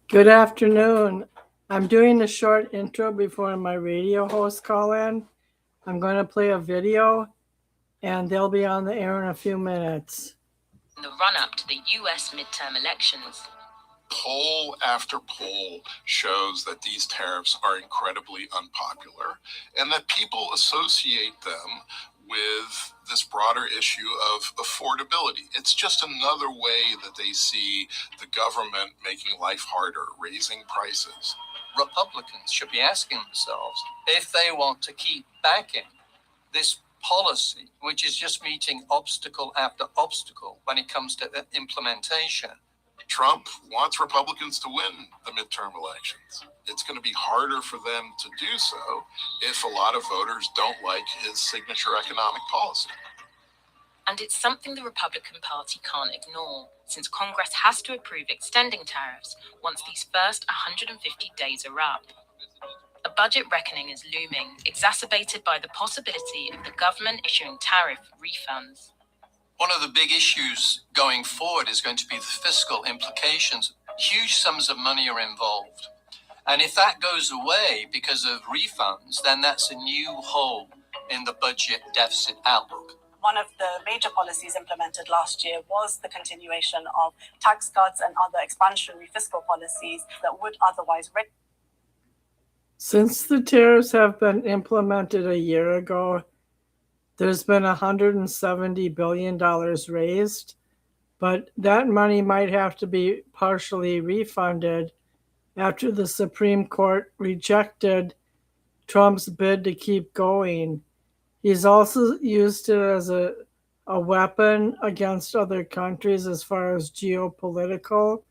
Good afternoon. I'm doing a short intro before my radio hosts call in. I'm going to play a video and they'll be on the air in a few minutes. In the run-up to the US midterm elections. Poll after poll shows that these tariffs are incredibly unpopular and that people associate them with this broader issue of affordability. It's just another way that they see the government making life harder, raising prices. Republicans should be asking themselves if they want to keep backing this policy, which is just meeting obstacle after obstacle when it comes to implementation. Trump wants Republicans to win the midterm elections. It's going to be harder for them to do so if a lot of voters don't like his signature economic policy. And it's something the Republican Party can't ignore, since Congress has to approve extending tariffs once these first 150 days are up. A budget reckoning is looming, exacerbated by the possibility of the government issuing tariff refunds. One of the big issues going forward is going to be the fiscal implications. Huge sums of money are involved. And if that goes away because of refunds, then that's a new hole in the budget deficit outlook. One of the major policies implemented last year was the continuation of tax cuts and other expansionary fiscal policies that would otherwise... Since the tariffs have been implemented a year ago, there's been $170 billion raised, but that money might have to be partially refunded after the Supreme Court rejected Trump's bid to keep going. He's also used it as a weapon against other countries as far as geopolitical,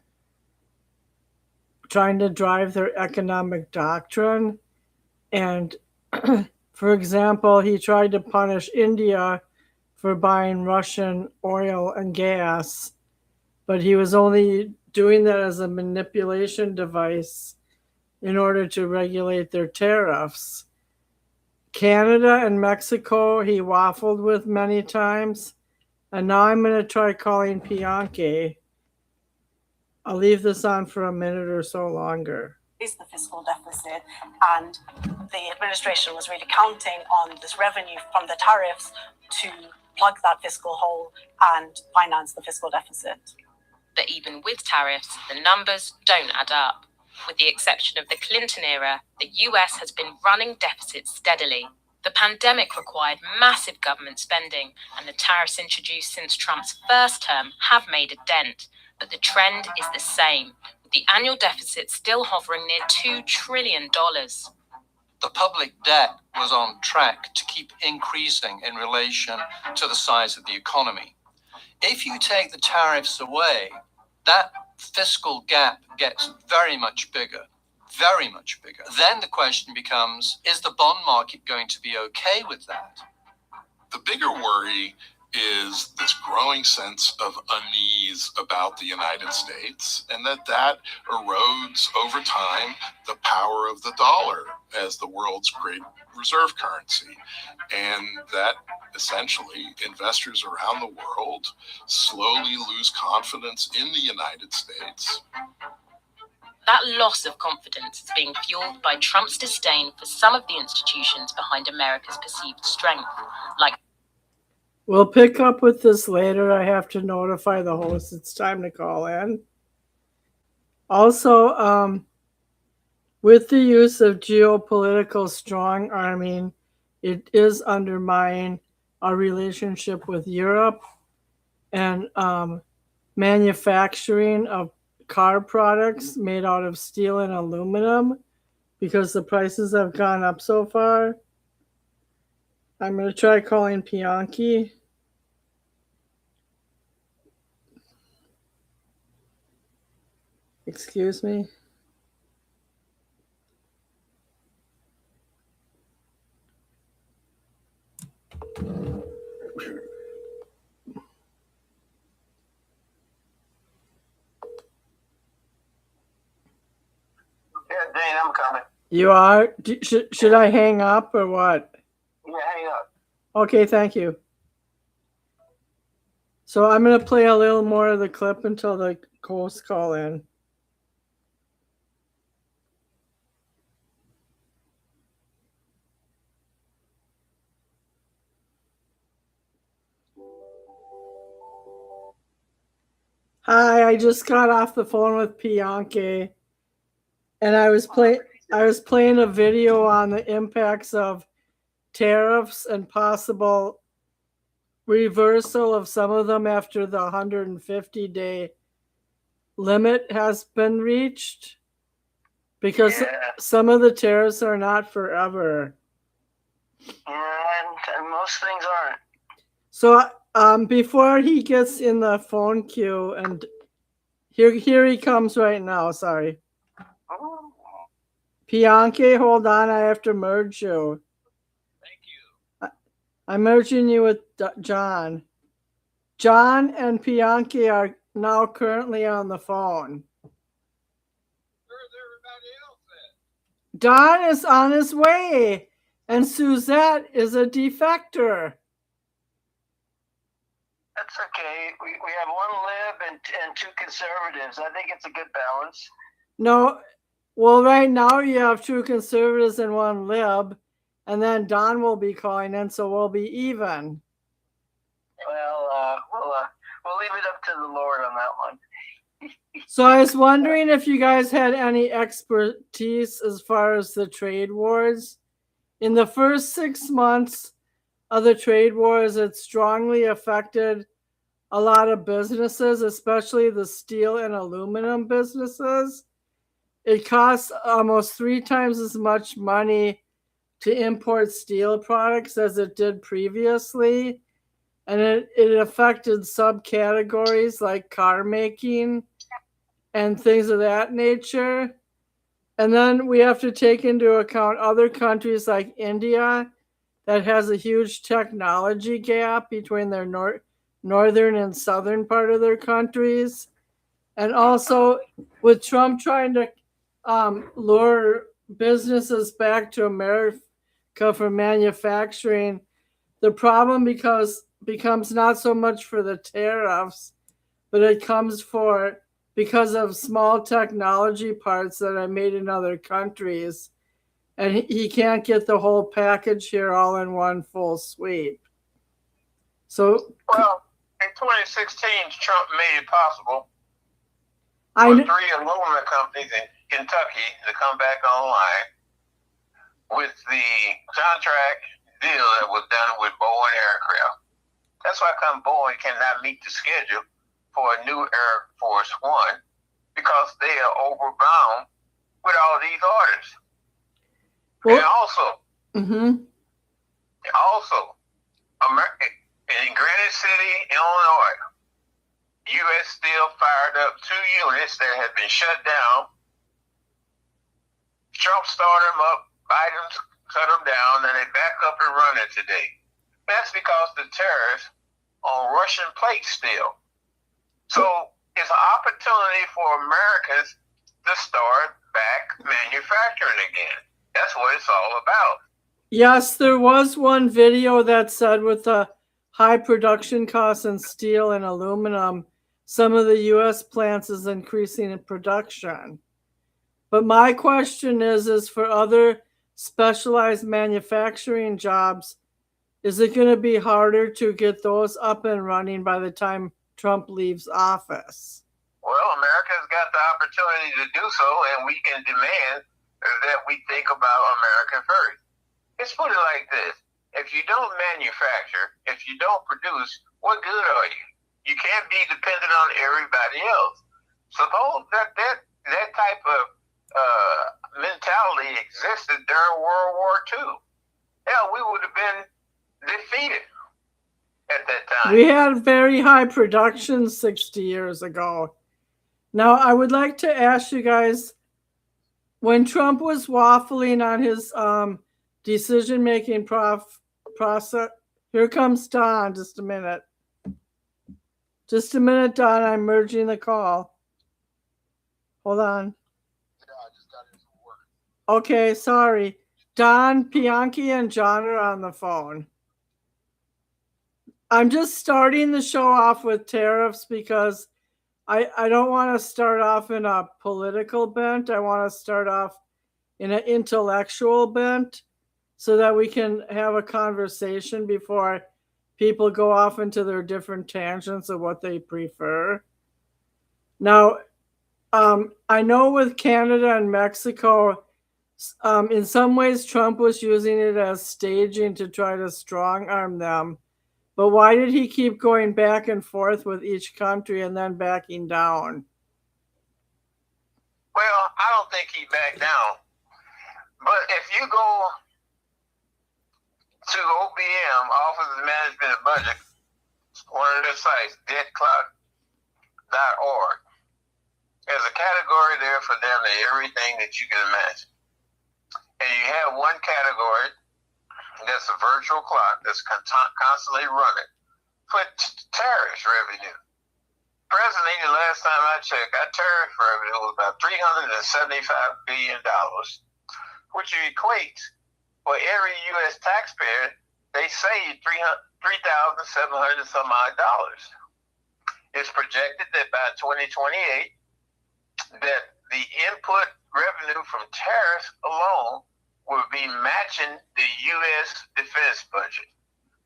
trying to drive their economic doctrine. And for example, he tried to punish India for buying Russian oil and gas, but he was only doing that as a manipulation device in order to regulate their tariffs. Canada and Mexico, he waffled with many times, and now I'm going to try calling Bianchi. I'll leave this on for a minute or so longer. Is the fiscal deficit, and the administration was really counting on this revenue from the tariffs to plug that fiscal hole and finance the fiscal deficit. But even with tariffs, the numbers don't add up. With the exception of the Clinton era, the US has been running deficits steadily. The pandemic required massive government spending, and the tariffs introduced since Trump's first term have made a dent. But the trend is the same, with the annual deficit still hovering near $2 trillion. The public debt was on track to keep increasing in relation to the size of the economy. If you take the tariffs away, that fiscal gap gets very much bigger. Very much bigger. Then the question becomes, is the bond market going to be okay with that? The bigger worry is this growing sense of unease about the United States, and that erodes over time the power of the dollar as the world's great reserve currency, and that essentially investors around the world slowly lose confidence in the United States. That loss of confidence is being fueled by Trump's disdain for some of the institutions behind America's perceived strength, like... We'll pick up with this later. I have to notify the host it's time to call in. Also, with the use of geopolitical strong arming, it is undermining our relationship with Europe and manufacturing of car products made out of steel and aluminum because the prices have gone up so far. I'm going to try calling Bianchi. Excuse me. Yeah, Dane, I'm coming. You are? Should I hang up or what? Yeah, hang up. Okay, thank you. So I'm going to play a little more of the clip until the hosts call in. Hi, I just got off the phone with Bianchi, and I was playing a video on the impacts of tariffs and possible reversal of some of them after the 150-day limit has been reached, because Yeah. some of the tariffs are not forever. And most things aren't. So before he gets in the phone queue, and here he comes right now. Sorry. Ooh. Bianchi, hold on. I have to merge you. Thank you. I'm merging you with John. John and Bianchi are now currently on the phone. Where's everybody else at? Don is on his way, and Suzette is a defector. That's okay. We have one lib and two conservatives. I think it's a good balance. No, well, right now you have two conservatives and one lib, and then Don will be calling in, so we'll be even. Well, we'll leave it up to the Lord on that one. So I was wondering if you guys had any expertise as far as the trade wars. In the first 6 months of the trade wars, it strongly affected a lot of businesses, especially the steel and aluminum businesses. It costs almost 3 times as much money to import steel products as it did previously. And it affected subcategories like car making and things of that nature. And then we have to take into account other countries like India that has a huge technology gap between their northern and southern part of their countries. And also with Trump trying to lure businesses back to America for manufacturing, the problem becomes not so much for the tariffs, but it comes because of small technology parts that are made in other countries. And he can't get the whole package here all in one full sweep. So, Well, in 2016, Trump made it possible I for kn- 3 aluminum companies in Kentucky to come back online with the contract deal that was done with Boeing Aircraft. That's why come Boeing cannot meet the schedule for a new Air Force One, because they are overbound with all these orders. Well- and also, Mhm. in Granite City, Illinois, U.S. Steel fired up 2 units that had been shut down. Trump started them up, Biden cut them down, and they back up and running today. That's because the tariffs on Russian plate steel. So it's an opportunity for Americans to start back manufacturing again. That's what it's all about. Yes, there was one video that said with the high production costs in steel and aluminum, some of the U.S. plants is increasing in production. But my question is for other specialized manufacturing jobs, is it going to be harder to get those up and running by the time Trump leaves office? Well, America's got the opportunity to do so, and we can demand that we think about America first. Let's put it like this. If you don't manufacture, if you don't produce, what good are you? You can't be dependent on everybody else. Suppose that type of mentality existed during World War II. Hell, we would have been defeated at that time. We had very high production 60 years ago. Now, I would like to ask you guys, when Trump was waffling on his decision-making process, here comes Don, just a minute. Just a minute, Don, I'm merging the call. Hold on. I just got into work. Okay, sorry. Don, Bianchi, and John are on the phone. I'm just starting the show off with tariffs because I don't want to start off in a political bent. I want to start off in an intellectual bent so that we can have a conversation before people go off into their different tangents of what they prefer. Now, I know with Canada and Mexico, in some ways, Trump was using it as staging to try to strong arm them. But why did he keep going back and forth with each country and then backing down? Well, I don't think he backed down. But if you go to OBM, Office of Management and Budget, one of their sites, deadclock.org, there's a category there for them to everything that you can imagine. And you have one category that's a virtual clock that's constantly running for tariffs revenue. Presently, the last time I checked, our tariff revenue was about $375 billion, which equates for every U.S. taxpayer, they save $3,700 some odd dollars. It's projected that by 2028, that the input revenue from tariffs alone will be matching the U.S. defense budget.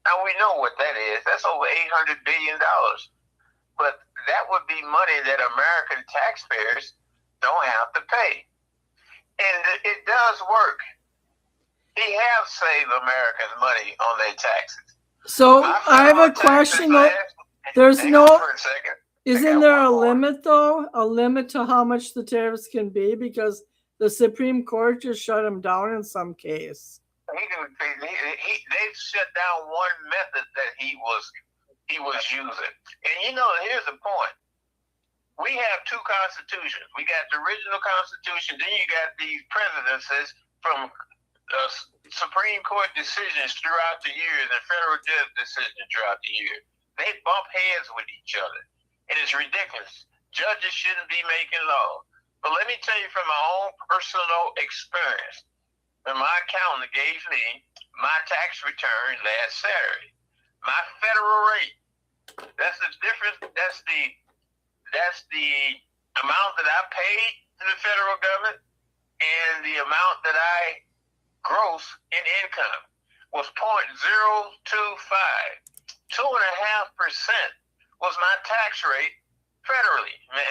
Now, we know what that is. That's over $800 billion. But that would be money that American taxpayers don't have to pay. And it does work. He have saved Americans money on their taxes. So I have a question. There's no, isn't there a limit though? A limit to how much the tariffs can be? Because the Supreme Court just shut him down in some case. They've shut down one method that he was using. And here's the point. We have two constitutions. We got the original Constitution, then you got these presidencies from Supreme Court decisions throughout the years and federal judge decisions throughout the year. They bump heads with each other. And it's ridiculous. Judges shouldn't be making law. But let me tell you from my own personal experience. When my accountant gave me my tax return last Saturday, my federal rate, that's the difference, that's the amount that I paid to the federal government and the amount that I gross in income was 0.025. 2.5% was my tax rate federally. I mean,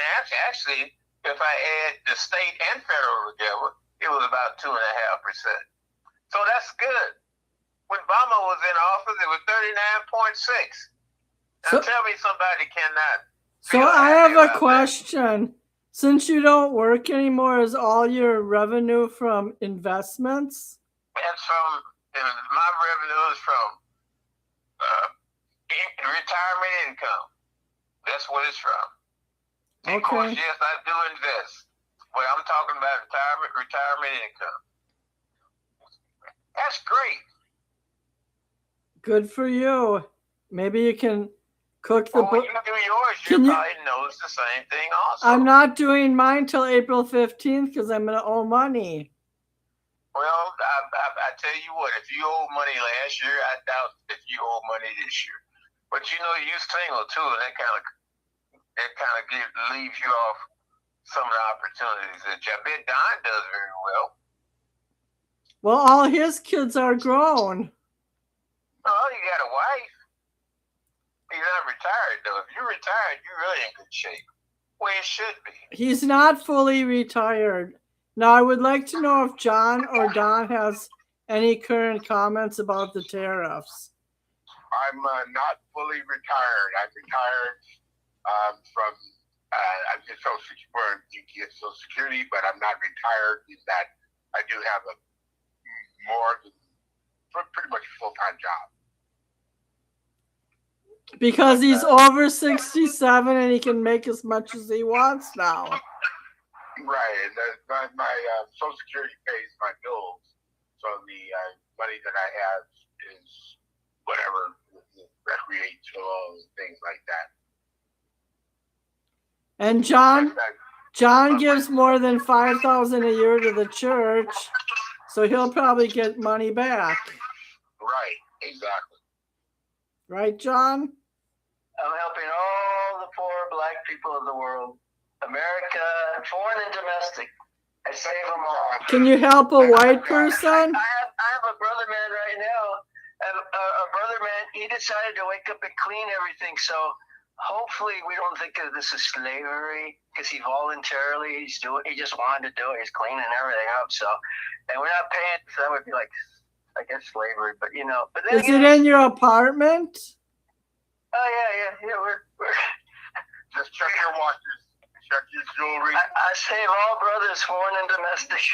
actually, if I add the state and federal together, it was about 2.5%. So that's good. When Obama was in office, it was 39.6. Now tell me somebody cannot. So I have a question. Since you don't work anymore, is all your revenue from investments? That's from, my revenue is from retirement income. That's what it's from. Okay. Of course, yes, I do invest. But I'm talking about retirement income. That's great. Good for you. Maybe you can cook the when you do yours, you probably notice the same thing also. I'm not doing mine till April 15th because I'm going to owe money. Well, I tell you what, if you owe money last year, I doubt if you owe money this year. But you're single too, and that kind of leaves you off some of the opportunities that I bet Don does very well. Well, all his kids are grown. Oh, you got a wife. He's not retired though. If you're retired, you're really in good shape. Well, it should be. He's not fully retired. Now, I would like to know if John or Don has any current comments about the tariffs. I'm not fully retired. I'm retired from I'm just Social Security, but I'm not retired in that I do have a more than pretty much full-time job. Because he's over 67 and he can make as much as he wants now. Right, and my Social Security pays my bills, so the money that I have is whatever, recreational things like that. And John gives more than $5,000 a year to the church, so he'll probably get money back. Right, exactly. Right, John? I'm helping all the poor black people of the world, America, foreign and domestic. I save them all. Can you help a white person? I have a brother man right now. A brother man, he decided to wake up and clean everything. So hopefully we don't think of this as slavery because he just wanted to do it. He's cleaning everything up. So, and we're not paying. So that would be like, I guess, slavery. But but then Is it in your apartment? Oh yeah. We're Just check your watches, check your jewelry, I save all brothers, foreign and domestic.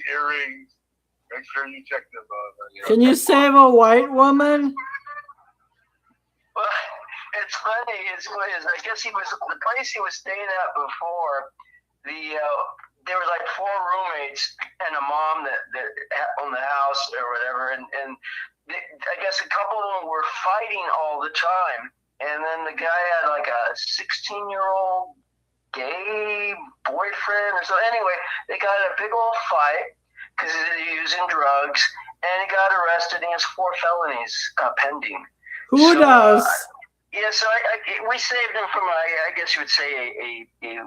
earrings. Make sure you check them. Can you save a white woman? Well, it's funny. I guess he was the place he was staying at before. There was like 4 roommates and a mom that owned the house or whatever, and I guess a couple of them were fighting all the time. And then the guy had like a 16-year-old gay boyfriend or so. Anyway, they got in a big old fight because he was using drugs, and he got arrested. He has 4 felonies pending. Who does? Yeah, so we saved him from I guess you would say a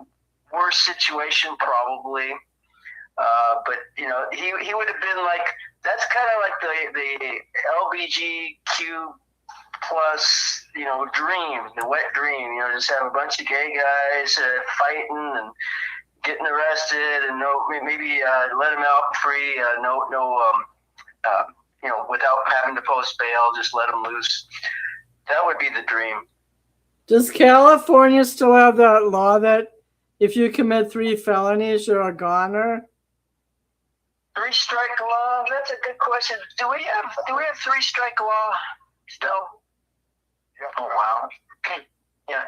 worse situation probably. But he would have been like, that's kind of like the LBGQ plus dream, the wet dream. Just have a bunch of gay guys fighting and getting arrested, and maybe let them out free. Without having to post bail, just let them loose. That would be the dream. Does California still have that law that if you commit 3 felonies, you're a goner? 3-strike law? That's a good question. Do we have 3-strike law still? Yeah. Oh wow. Yeah,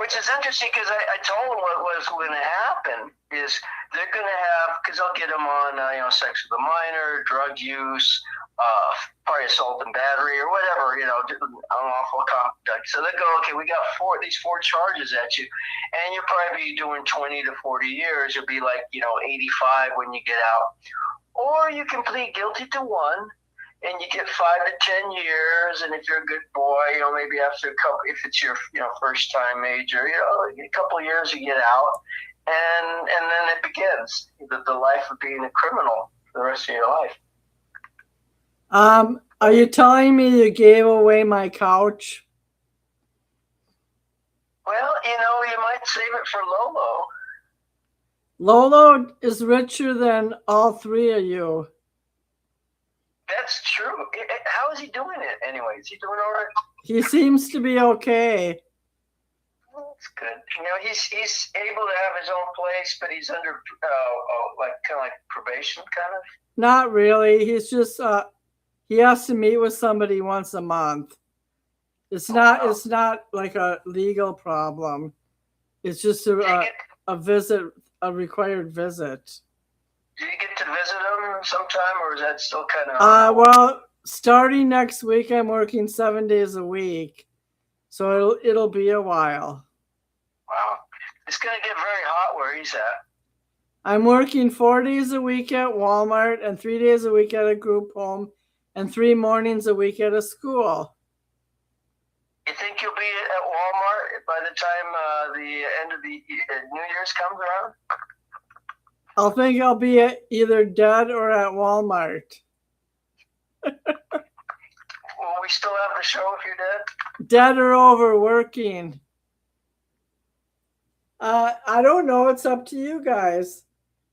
which is interesting because I told them what was going to happen is they're going to have, because I'll get them on sex with a minor, drug use, probably assault and battery or whatever, unlawful conduct. So they go, okay, we got these four charges at you, and you'll probably be doing 20 to 40 years. You'll be like 85 when you get out, or you can plead guilty to one. And you get 5 to 10 years, and if you're a good boy, maybe after a couple, if it's your first time major, a couple of years you get out, and then it begins the life of being a criminal for the rest of your life. Are you telling me you gave away my couch? Well, you might save it for Lolo. Lolo is richer than all 3 of you. That's true. How is he doing it anyway? Is he doing all right? He seems to be okay. That's good. He's able to have his own place, but he's under kind of like probation, kind of. Not really. He's just he has to meet with somebody once a month. It's not. Wow. It's not like a legal problem. It's just a visit, a required visit. Do you get to visit him sometime, or is that still kind of? Well, starting next week, I'm working 7 days a week, so it'll be a while. Wow, it's gonna get very hot where he's at. I'm working 4 days a week at Walmart, and 3 days a week at a group home, and 3 mornings a week at a school. You think you'll be at Walmart by the time the end of the New Year's comes around? I'll think I'll be either dead or at Walmart. Will we still have the show if you're dead? Dead or overworking? I don't know. It's up to you guys.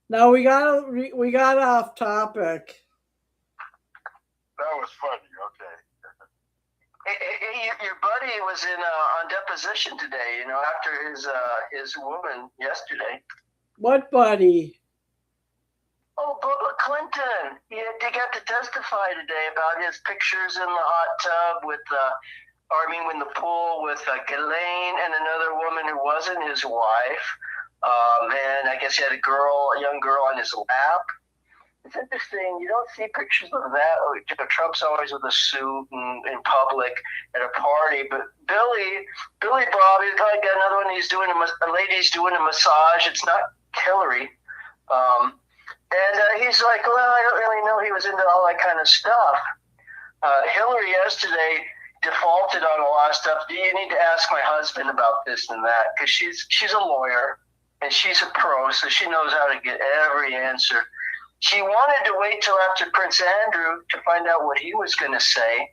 Now we got off topic. That was funny. Okay. Hey, your buddy was on deposition today. After his woman yesterday. What buddy? Oh, Bubba Clinton. They got to testify today about his pictures in the hot tub in the pool with Ghislaine and another woman who wasn't his wife. And I guess he had a young girl on his lap. It's interesting. You don't see pictures of that. Trump's always with a suit and in public at a party. But Billy Bob, he's like another one. A lady's doing a massage. It's not Hillary. And he's like, well, I don't really know he was into all that kind of stuff. Hillary yesterday defaulted on a lot of stuff. Do you need to ask my husband about this and that? Because she's a lawyer and she's a pro, so she knows how to get every answer. She wanted to wait till after Prince Andrew to find out what he was going to say,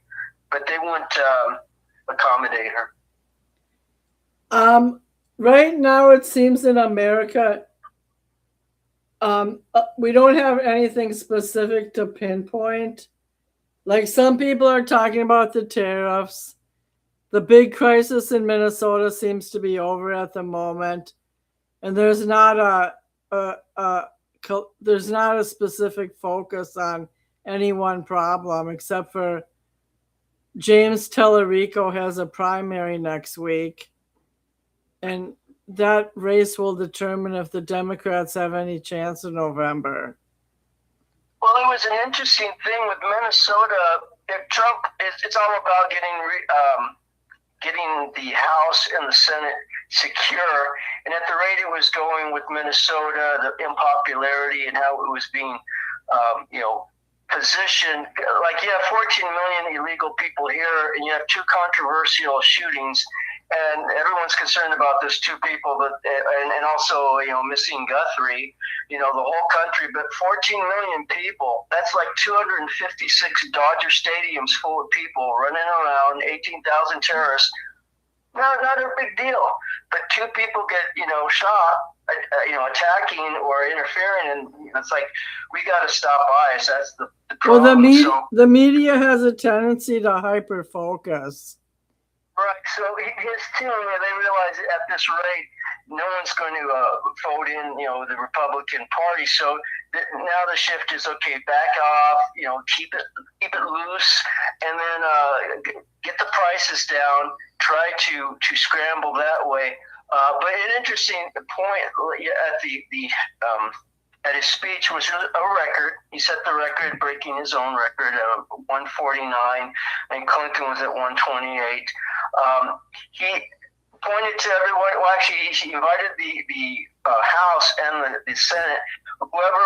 but they wouldn't accommodate her. Right now, it seems in America, we don't have anything specific to pinpoint. Like some people are talking about the tariffs. The big crisis in Minnesota seems to be over at the moment, and there's not there's not a specific focus on any one problem, except for James Tellerico has a primary next week, and that race will determine if the Democrats have any chance in November. Well, it was an interesting thing with Minnesota. If Trump, it's all about getting the House and the Senate secure. And at the rate it was going with Minnesota, the unpopularity and how it was being, positioned, like you have 14 million illegal people here, and you have two controversial shootings, and everyone's concerned about those two people, but and also missing Guthrie, the whole country, but 14 million people, that's like 256 Dodger stadiums full of people running around, 18,000 terrorists. Not a big deal, but two people get shot, attacking or interfering, and it's like we got to stop bias. That's the problem. Well, the media has a tendency to hyper focus. Right. So his team, they realize at this rate, no one's going to vote in, the Republican Party. So now the shift is okay. Back off. Keep it loose, and then get the prices down. Try to scramble that way. But an interesting point at his speech was a record. He set the record, breaking his own record at 149, and Clinton was at 128. He pointed to everyone. Well, actually, he invited the House and the Senate. Whoever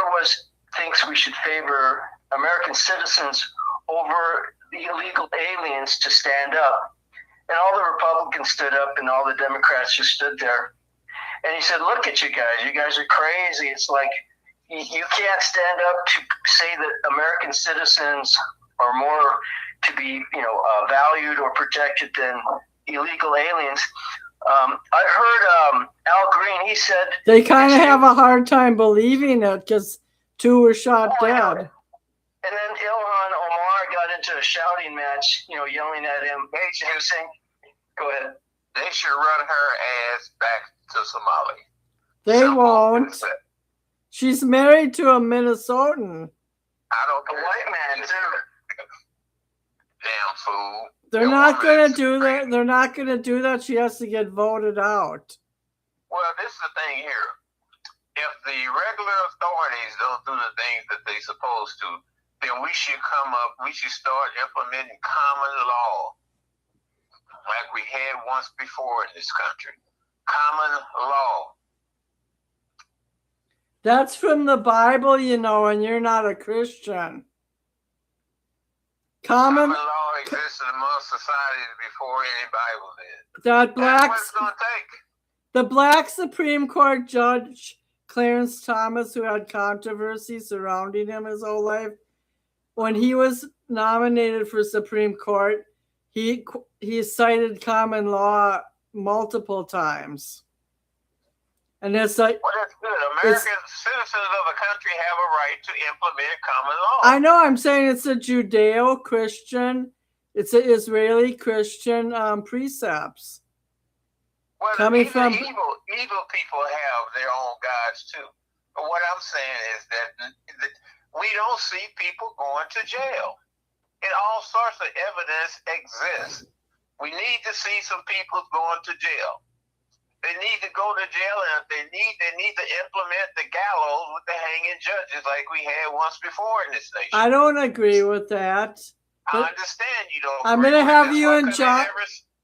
thinks we should favor American citizens over the illegal aliens to stand up. And all the Republicans stood up, and all the Democrats just stood there. And he said, "Look at you guys. You guys are crazy. It's like you can't stand up to say that American citizens are more to be, valued or protected than illegal aliens." I heard Al Green. He said they kind of have a hard time believing it because two were shot dead. And then Ilhan Omar got into a shouting match, yelling at him. He was saying, "Go ahead." They should run her ass back to Somalia. They won't. She's married to a Minnesotan. I don't A care. white man, too. Damn fool. They're not going to do that. They're not going to do that. She has to get voted out. Well, this is the thing here. If the regular authorities don't do the things that they're supposed to, then we should start implementing common law like we had once before in this country. Common law. That's from the Bible, and you're not a Christian. Common law existed among societies before any Bible did. That's what it's going to take. The Black Supreme Court Judge Clarence Thomas, who had controversy surrounding him his whole life, when he was nominated for Supreme Court, he cited common law multiple times. And it's like, well, that's good. American citizens of the country have a right to implement common law. I know. I'm saying it's a Judeo-Christian, it's an Israeli Christian precepts. Well, coming from evil people have their own gods too. But what I'm saying is that we don't see people going to jail. And all sorts of evidence exists. We need to see some people going to jail. They need to go to jail, and if they need to implement the gallows with the hanging judges like we had once before in this nation. I don't agree with that. I understand you don't. I'm going to have you and John.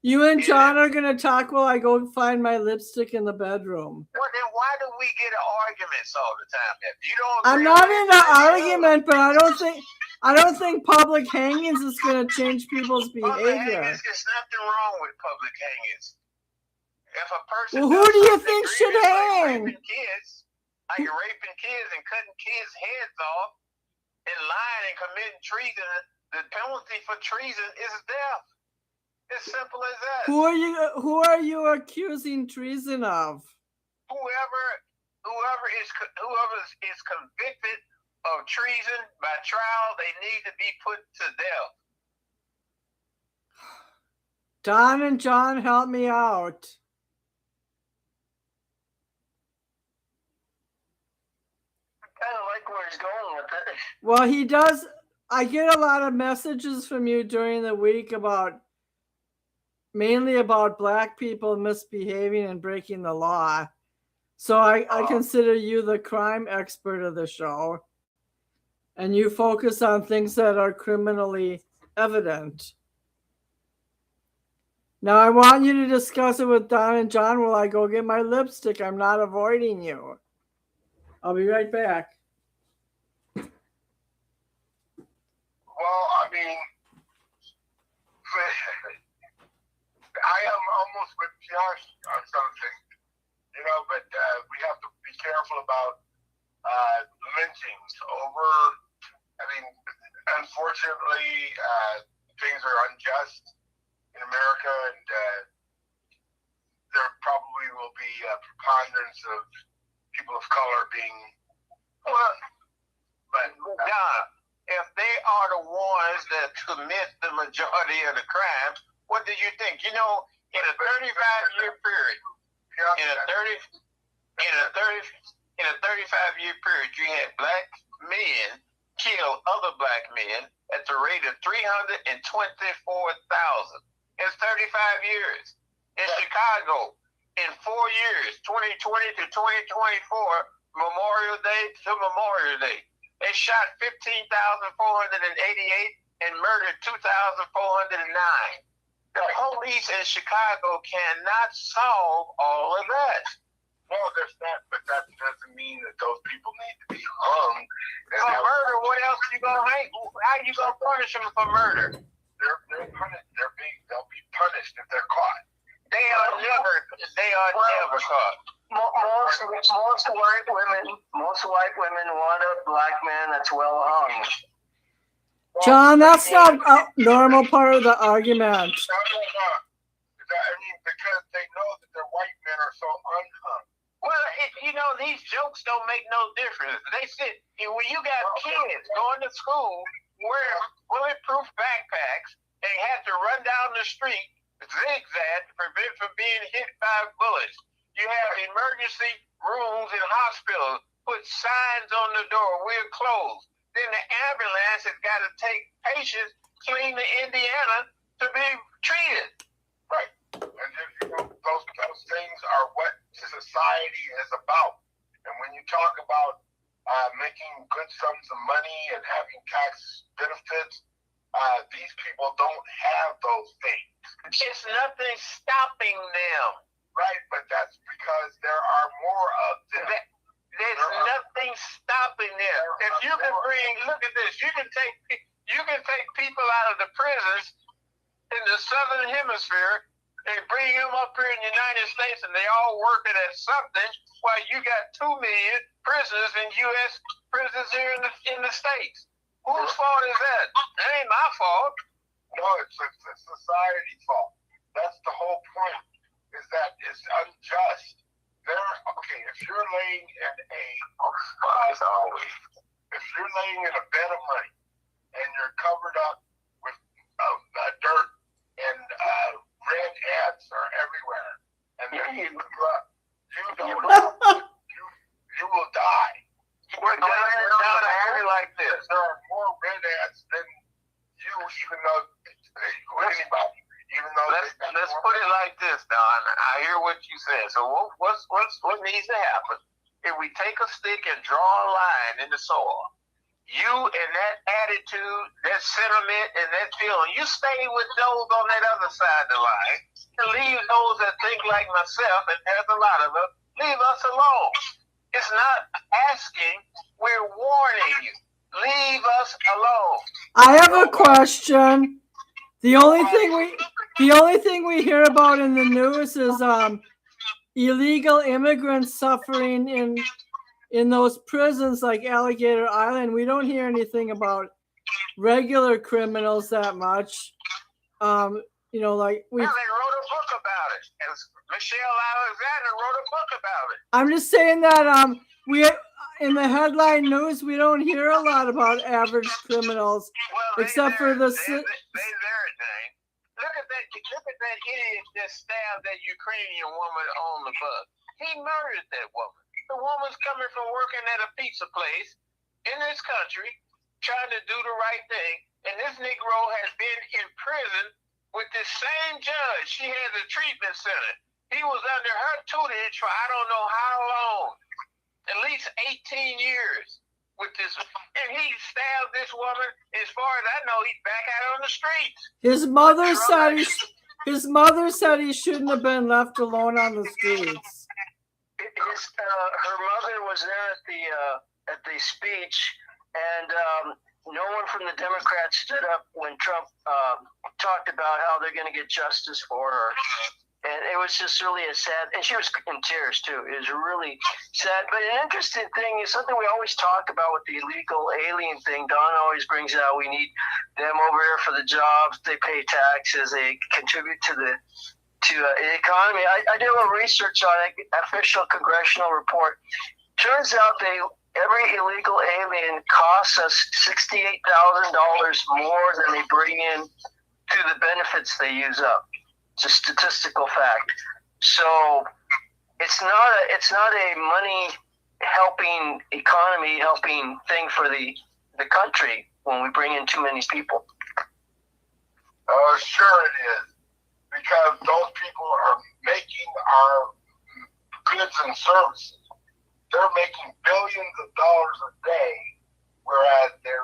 You and John are going to talk while I go find my lipstick in the bedroom. Well, then why do we get in arguments all the time? If you don't, I'm not in an argument, but I don't think public hangings is going to change people's behavior. Public hangings, there's nothing wrong with public hangings. If a person, well, who do you think should hang? Like raping kids and cutting kids' heads off, and lying and committing treason, the penalty for treason is death. As simple as that. Who are you accusing treason of? Whoever is convicted of treason by trial, they need to be put to death. Don and John, help me out. I kind of like where he's going with it. Well, he does. I get a lot of messages from you during the week mainly about black people misbehaving and breaking the law. So I consider you the crime expert of the show. And you focus on things that are criminally evident. Now I want you to discuss it with Don and John while I go get my lipstick. I'm not avoiding you. I'll be right back. Well, I mean, I am almost with Josh on something, but we have to be careful about lynchings unfortunately, things are unjust in America, and there probably will be a preponderance of people of color being. But Don, if they are the ones that commit the majority of the crimes, what do you think? In a 35-year period, in a 35-year period, you had black men kill other black men at the rate of 324,000. It's 35 years. In Chicago, in 4 years, 2020 to 2024, Memorial Day to Memorial Day, they shot 15,488 and murdered 2,409. The police in Chicago cannot solve all of that. Well, there's that, but that doesn't mean that those people need to be hung. For murder, what else you gonna hang? How you gonna punish them for murder? They'll be punished if they're caught. They are never caught. Most white women want a black man that's well hung. John, that's not a normal part of the argument. No. Because they know that their white men are so unhung. Well, these jokes don't make no difference. They said when you got kids going to school wearing bulletproof backpacks, they have to run down the street zigzag to prevent from being hit by bullets. You have emergency rooms in hospitals, put signs on the door, we're closed. Then the ambulance has got to take patients clean to Indiana to be treated. Right. And those things are what society is about. And when you talk about making good sums of money and having tax benefits, these people don't have those things. It's nothing stopping them. Right, but that's because there are more of them. There's nothing stopping them. If you can look at this, you can take people out of the prisons in the Southern Hemisphere and bring them up here in the United States, and they all working at something, while you got 2 million prisoners in U.S. prisons here in the States. Whose fault is that? That ain't my fault. No, it's society's fault. That's the whole point, is that it's unjust. If you're laying in a bed of money and you're covered up with dirt and red ants are everywhere, and then you will die. We're down like this. There are more red ants than you, even though anybody. Let's put it like this, Don. I hear what you said. So what needs to happen? If we take a stick and draw a line in the soil, you and that attitude, that sentiment, and that feeling, you stay with those on that other side of the line, and leave those that think like myself, and there's a lot of them, leave us alone. It's not asking, we're warning you. Leave us alone. I have a question. The only thing we hear about in the news is illegal immigrants suffering in those prisons like Alligator Island. We don't hear anything about regular criminals that much. like we. Yeah, they wrote a book about it. And Michelle Alexander wrote a book about it. I'm just saying that we in the headline news we don't hear a lot about average criminals, Well, except for the. They there, Dane. Look at that idiot that stabbed that Ukrainian woman on the bus. He murdered that woman. The woman's coming from working at a pizza place in this country, trying to do the right thing, and this Negro has been in prison with the same judge. She has a treatment center. He was under her tutelage for I don't know how long, at least 18 years with this. And he stabbed this woman. As far as I know, he's back out on the streets. His mother said he shouldn't have been left alone on the streets. Her mother was there at the speech, and no one from the Democrats stood up when Trump talked about how they're going to get justice for her. And it was just really a sad, and she was in tears too. It was really sad. But an interesting thing is something we always talk about with the illegal alien thing. Don always brings out we need them over here for the jobs. They pay taxes. They contribute to the economy. I did a little research on it, official congressional report. Turns out every illegal alien costs us $68,000 more than they bring in to the benefits they use up. It's a statistical fact. So it's not a money helping economy helping thing for the country when we bring in too many people. Sure it is, because those people are making our goods and services. They're making billions of dollars a day, whereas their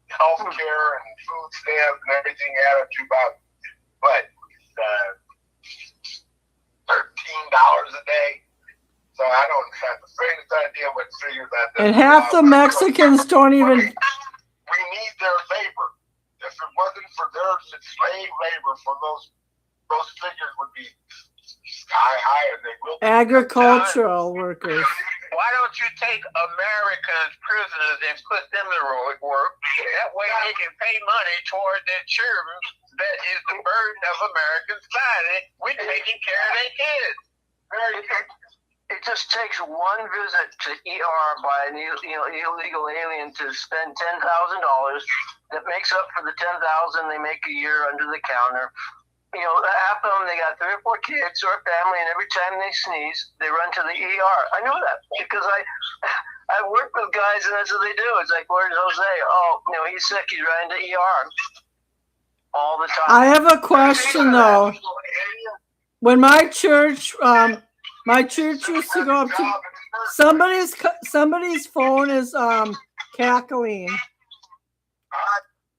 health care and food stamps and everything add up to about $13 a day. So I don't have the faintest idea what figure that is. And half the Mexicans don't even. We need their labor. If it wasn't for their slave labor, for those figures would be sky high, and they will. Agricultural workers. Why don't you take Americans prisoners and put them to work? That way they can pay money toward their children. That is the burden of American society. We're taking care of their kids. It just takes one visit to ER by an illegal alien to spend $10,000. That makes up for the $10,000 they make a year under the counter. Half of them, they got 3 or 4 kids or a family, and every time they sneeze, they run to the ER. I know that because I work with guys, and that's what they do. It's like, where's Jose? Oh, he's sick. He's running to ER all the time. I have a question though. When my church used to go up to somebody's phone is cackling.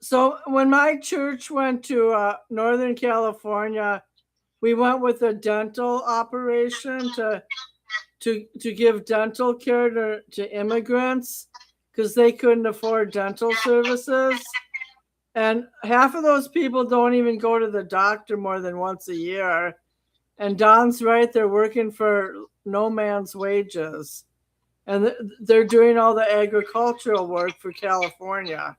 So when my church went to Northern California, we went with a dental operation to give dental care to immigrants because they couldn't afford dental services. And half of those people don't even go to the doctor more than once a year. And Don's right, they're working for no man's wages. And they're doing all the agricultural work for California.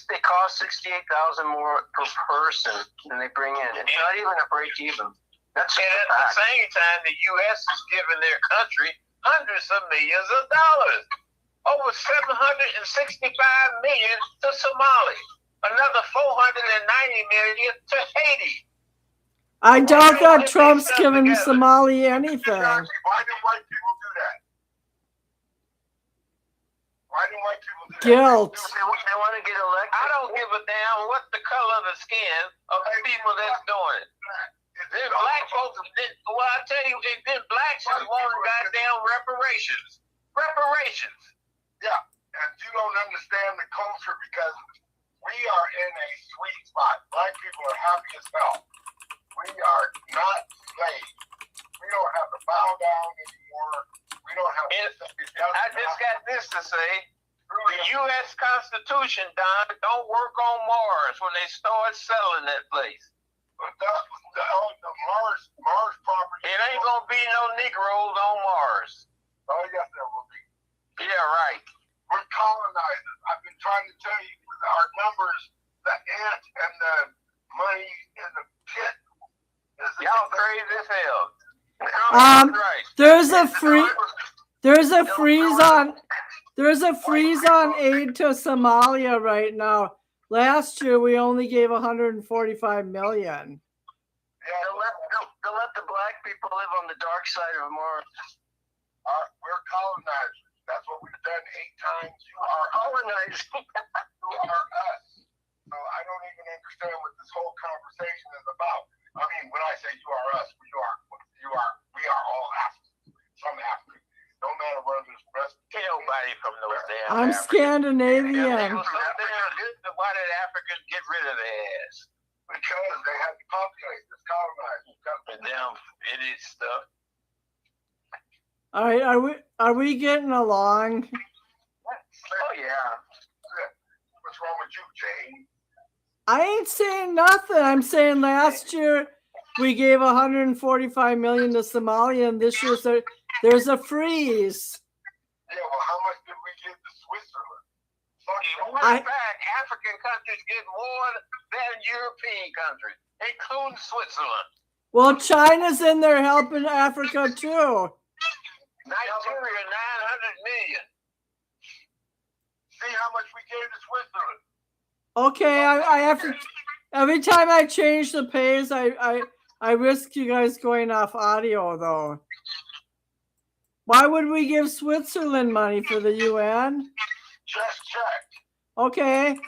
They cost $68,000 more per person than they bring in. It's not even a break even. That's and at the same time, the U.S. is giving their country hundreds of millions of dollars. Over $765 million to Somalia. Another $490 million to Haiti. I doubt that Trump's giving Somalia anything. Why do white people do that? Why do white people do that? Guilt. They want to get elected. I don't give a damn what the color of the skin of the people that's doing it. Then black folks, well, I tell you, then blacks just want goddamn reparations. Reparations. Yeah, and you don't understand the culture because we are in a sweet spot. Black people are happy as hell. We are not slaves. We don't have to bow down anymore. We don't have to. I just got this to say. The U.S. Constitution, Don, don't work on Mars when they start selling that place. Mars property. It ain't gonna be no Negroes on Mars. Oh, yes, there will be. Yeah, right. We're colonizers. I've been trying to tell you for the our numbers, the ant and the money in the pit. Y'all crazy as hell. Right. There's a freeze on aid to Somalia right now. Last year we only gave 145 million. They'll let the black people live on the dark side of Mars. We're colonizers. That's what we've done 8 times. You are colonizing. You are us. So I don't even understand what this whole conversation is about. I mean, when I say you are us, we are all Africans. Some Africans. No matter whether it's breast. Nobody from those damn I'm Africans. Scandinavian. Why did Africans get rid of their ass? Because they have to populate this colonized. And them idiot stuff. All right, are we getting along? Oh yeah. What's wrong with you, Jane? I ain't saying nothing. I'm saying last year we gave 145 million to Somalia, and this year there's a freeze. Yeah, well, how much did we give to Switzerland? In fact, African countries get more than European countries, including Switzerland. Well, China's in there helping Africa too. Nigeria, 900 million. See how much we gave to Switzerland. Okay, I have to. Every time I change the page, I risk you guys going off audio though. Why would we give Switzerland money for the UN? Just check. Okay.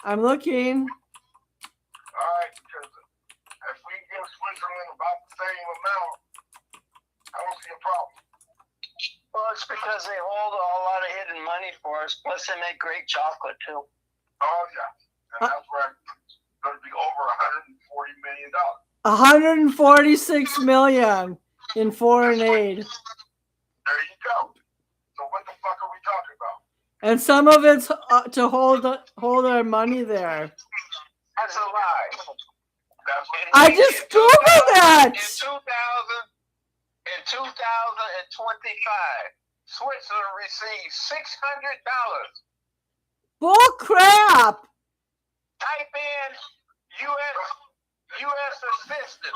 I'm looking. All right, because if we give Switzerland about the same amount, I don't see a problem. Well, it's because they hold a lot of hidden money for us. Plus, they make great chocolate too. Oh yeah, and that's where it's going to be over $140 million. 146 million in foreign aid. There you go. So what the fuck are we talking about? And some of it's to hold our money there. That's a lie. I just Googled that. In 2025, Switzerland received $600. Bull crap. Type in U.S. assistance,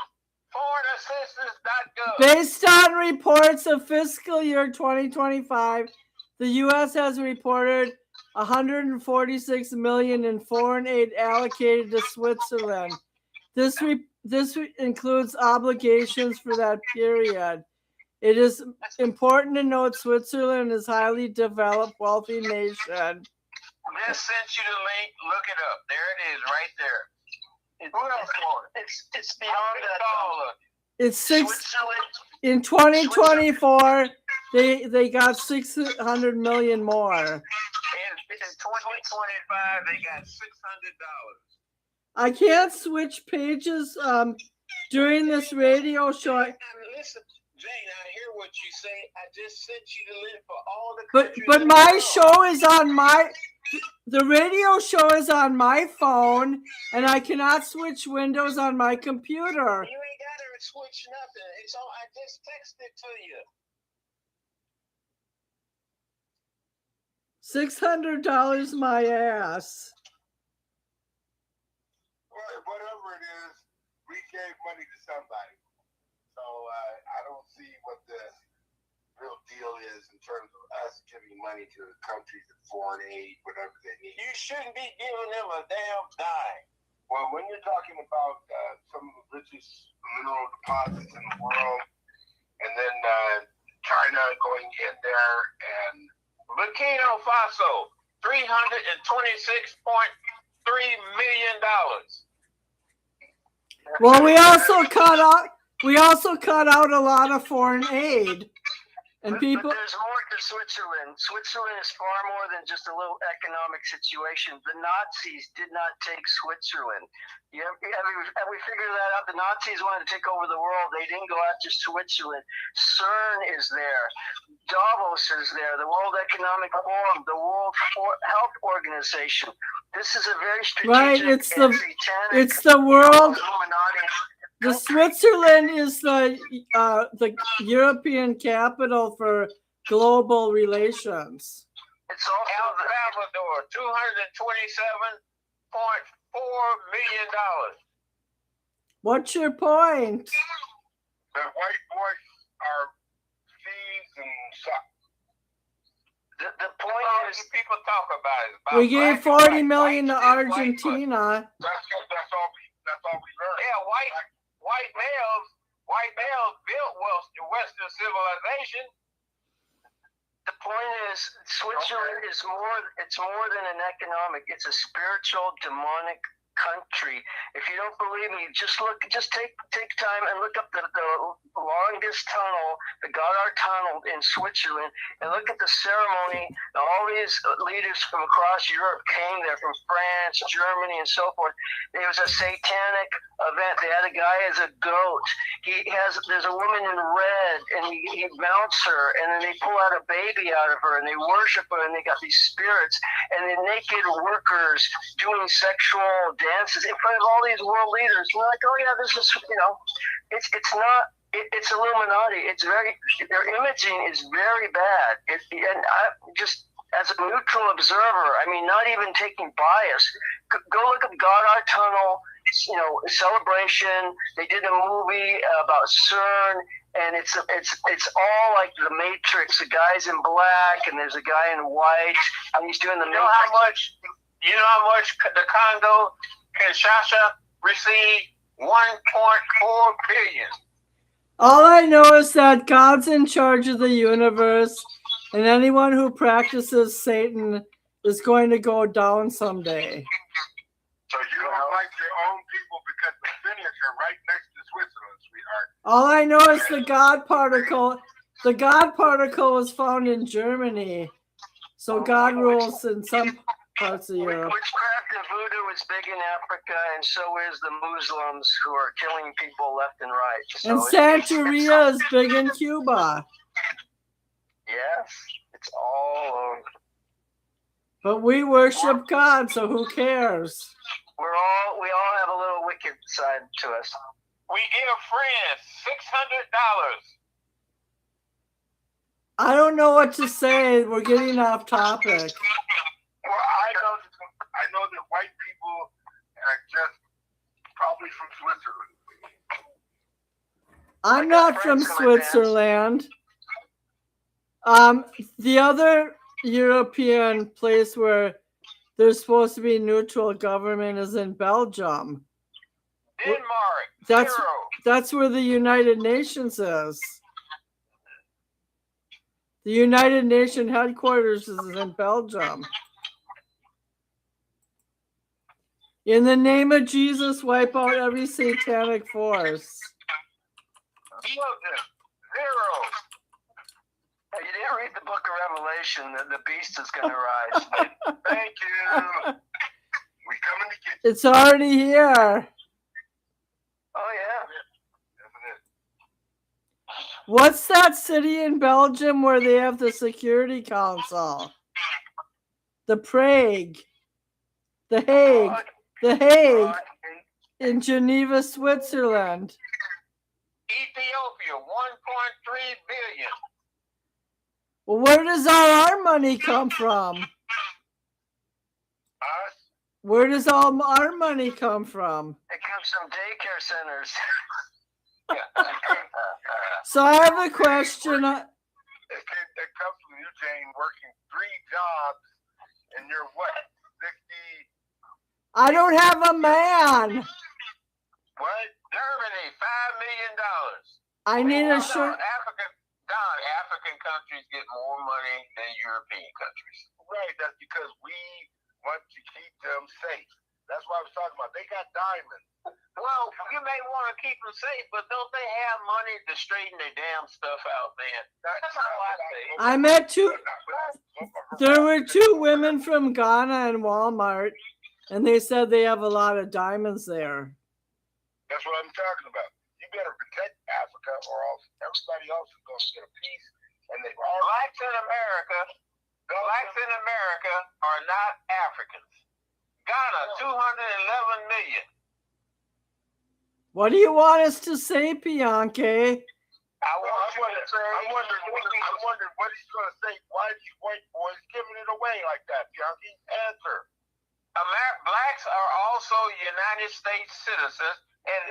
foreignassistance.gov. Based on reports of fiscal year 2025, the U.S. has reported 146 million in foreign aid allocated to Switzerland. This includes obligations for that period. It is important to note Switzerland is a highly developed, wealthy nation. Just sent you the link. Look it up. There it is, right there. Who else want it? It's beyond that. It's in 2024. They got 600 million more. In 2025, they got $600. I can't switch pages during this radio show. Listen, Jane, I hear what you say. I just sent you the link for all the countries. But my show is on the radio show is on my phone, and I cannot switch windows on my computer. You ain't got to switch nothing. It's all. I just texted it to you. $600 my ass. Well, whatever it is, we gave money to somebody. So I don't see what the real deal is in terms of us giving money to countries in foreign aid, whatever they need. You shouldn't be giving them a damn dime. Well, when you're talking about some of the richest mineral deposits in the world, and then China going in there and Burkina Faso, $326.3 million. Well, we also cut out a lot of foreign aid. And people. But there's more to Switzerland. Switzerland is far more than just a little economic situation. The Nazis did not take Switzerland. Have we figured that out? The Nazis wanted to take over the world. They didn't go after Switzerland. CERN is there. Davos is there. The World Economic Forum. The World Health Organization. This is a very strategic. Right. It's the world. The Switzerland is the European capital for global relations. It's also El Salvador, $227.4 million. What's your point? The white boys are thieves and suck. the point All is, you people talk about is about We gave black and 40 white. million to White is white, Argentina. That's all we learned. yeah, white males built Western civilization. the point is, Switzerland is more. It's more than an economic. It's a spiritual, demonic country. If you don't believe me, just take time and look up the longest tunnel, the Goddard Tunnel in Switzerland, and look at the ceremony. All these leaders from across Europe came there, from France, Germany, and so forth. It was a satanic event. They had a guy as a goat. There's a woman in red, and he mounts her, and then they pull out a baby out of her, and they worship her, and they got these spirits, and the naked workers doing sexual dances in front of all these world leaders. We're like, oh yeah, this is, it's not. It's Illuminati. It's their imaging is very bad. And I just, as a neutral observer, I mean, not even taking bias, go look at Goddard Tunnel, celebration. They did a movie about CERN, and it's all like the Matrix. The guy's in black, and there's a guy in white, and he's doing the. You know how much the Congo Kinshasa received? 1.4 billion. All I know is that God's in charge of the universe, and anyone who practices Satan is going to go down someday. So you don't like your own people because the Finnish are right next to Switzerland, sweetheart. All I know is the God particle. The God particle was found in Germany, so God rules in some parts of Europe. Witchcraft and voodoo is big in Africa, and so is the Muslims, who are killing people left and right. So And Santeria is big in Cuba. Yes, it's all over. But we worship God, so who cares? We all have a little wicked side to us. We give friends $600. I don't know what to say. We're getting off topic. Well, I know that white people are just probably from Switzerland. I'm not from Switzerland. The other European place where there's supposed to be neutral government is in Belgium. Denmark, That's where the United Nations is. The United Nations headquarters is in Belgium. In the name of Jesus, wipe out every satanic force. Belgium, 0. Hey, you didn't read the book of Revelation. The beast is going to rise. Thank you. We coming to get you. It's already here. Oh, yeah. What's that city in Belgium where they have the Security Council? The Prague. The Hague. The Hague. In Geneva, Switzerland. Ethiopia, 1.3 billion. Well, where does all our money come from? Us? Where does all our money come from? It comes from daycare centers. So I have a question. It comes from you, Jane, working 3 jobs, and you're what, 60? I don't have a man. What? Germany, $5 million. I need a shirt. African countries get more money than European countries. Right, that's because we want to keep them safe. That's what I was talking about. They got diamonds. Well, you may want to keep them safe, but don't they have money to straighten their damn stuff out, man? That's how I say. I met there were 2 women from Ghana and Walmart, and they said they have a lot of diamonds there. That's what I'm talking about. You better protect Africa, or else everybody else is going to get a piece. And they all Blacks in America are not Africans. Ghana, 211 million. What do you want us to say, Bianchi? I want wondering what he's going to say. Why are these white boys giving it away like that, Junkie? Answer. Blacks are also United States citizens, and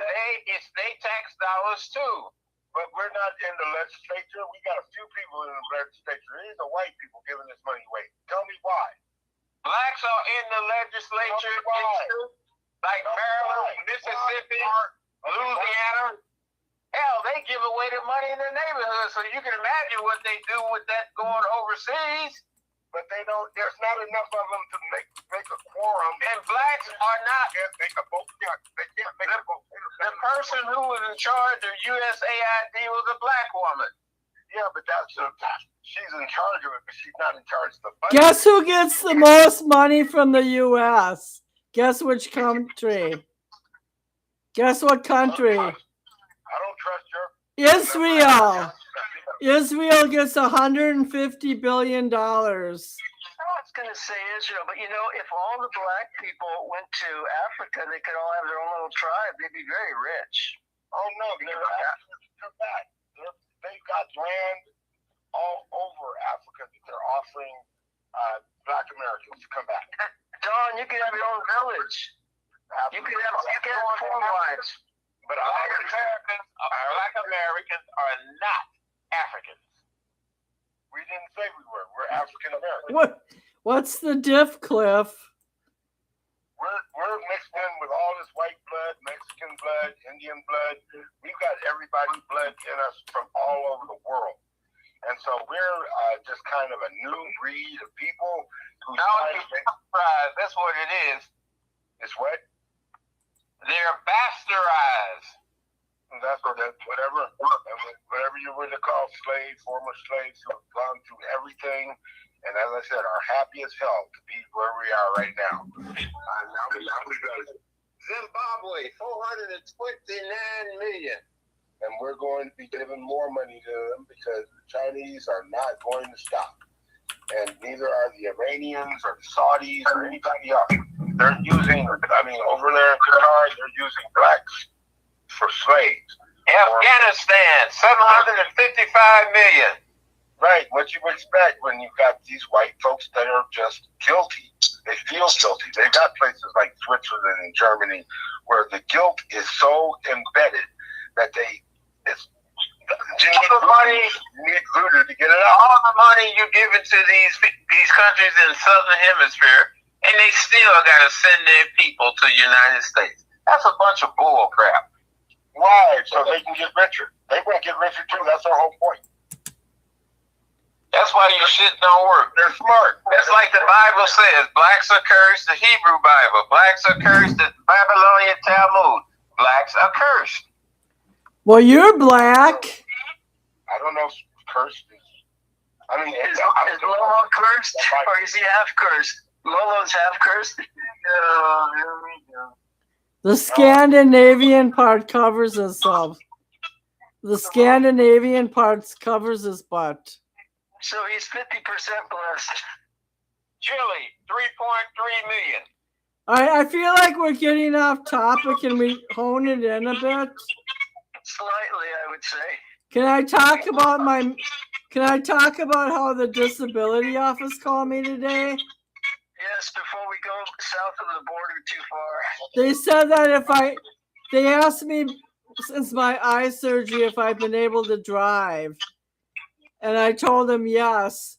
it's their tax dollars too. But we're not in the legislature. We got a few people in the legislature. These are white people giving this money away. Tell me why. Blacks are in the legislature, like Maryland, Mississippi, Louisiana. Hell, they give away the money in the neighborhood, so you can imagine what they do with that going overseas. But they don't. There's not enough of them to make a quorum. And blacks are not. They can't make a vote. They can't make a vote. The person who was in charge of USAID was a black woman. Yeah, but she's in charge of it, but she's not in charge of the budget. Guess who gets the most money from the U.S.? Guess which country? Guess what country? I don't trust your. Israel. Israel gets $150 billion. I was going to say Israel, but if all the black people went to Africa, they could all have their own little tribe. They'd be very rich. Oh no, they're back. They've got land all over Africa that they're offering black Americans to come back. Don, you could have your own village. You could have 4 wives. But Black Americans are not Africans. We didn't say we were. We're African Americans. What's the diff, Cliff? We're mixed in with all this white blood, Mexican blood, Indian blood. We've got everybody's blood in us from all over the world. And so we're just kind of a new breed of people who that's what it is. It's what? They're bastardized. That's whatever you were to call slaves, former slaves who have gone through everything, and as I said, are happy as hell to be where we are right now. Now we got Zimbabwe, 429 million. And we're going to be giving more money to them because the Chinese are not going to stop. And neither are the Iranians or the Saudis or anybody else. They're using, over there in Qatar, they're using blacks for slaves. Afghanistan, 755 million. Right, what you expect when you've got these white folks that are just guilty. They feel guilty. They've got places like Switzerland and Germany where the guilt is so embedded that you need voodoo to get it out. All the money you're giving to these countries in the Southern Hemisphere, and they still got to send their people to the United States. That's a bunch of bull crap. Why? So they can get richer. They want to get richer too. That's our whole point. That's why your shit don't work. They're smart. That's like the Bible says. Blacks are cursed, the Hebrew Bible. Blacks are cursed, the Babylonian Talmud. Blacks are cursed. Well, you're black. I don't know if cursed is. Is Lolo cursed, or is he half cursed? Lolo's half cursed. The Scandinavian part covers himself. The Scandinavian part covers his butt. So he's 50% blessed. Chile, 3.3 million. All right, I feel like we're getting off topic. Can we hone it in a bit? Slightly, I would say. Can I talk about how the disability office called me today? Yes, before we go south of the border too far. They said that they asked me since my eye surgery if I've been able to drive. And I told them yes.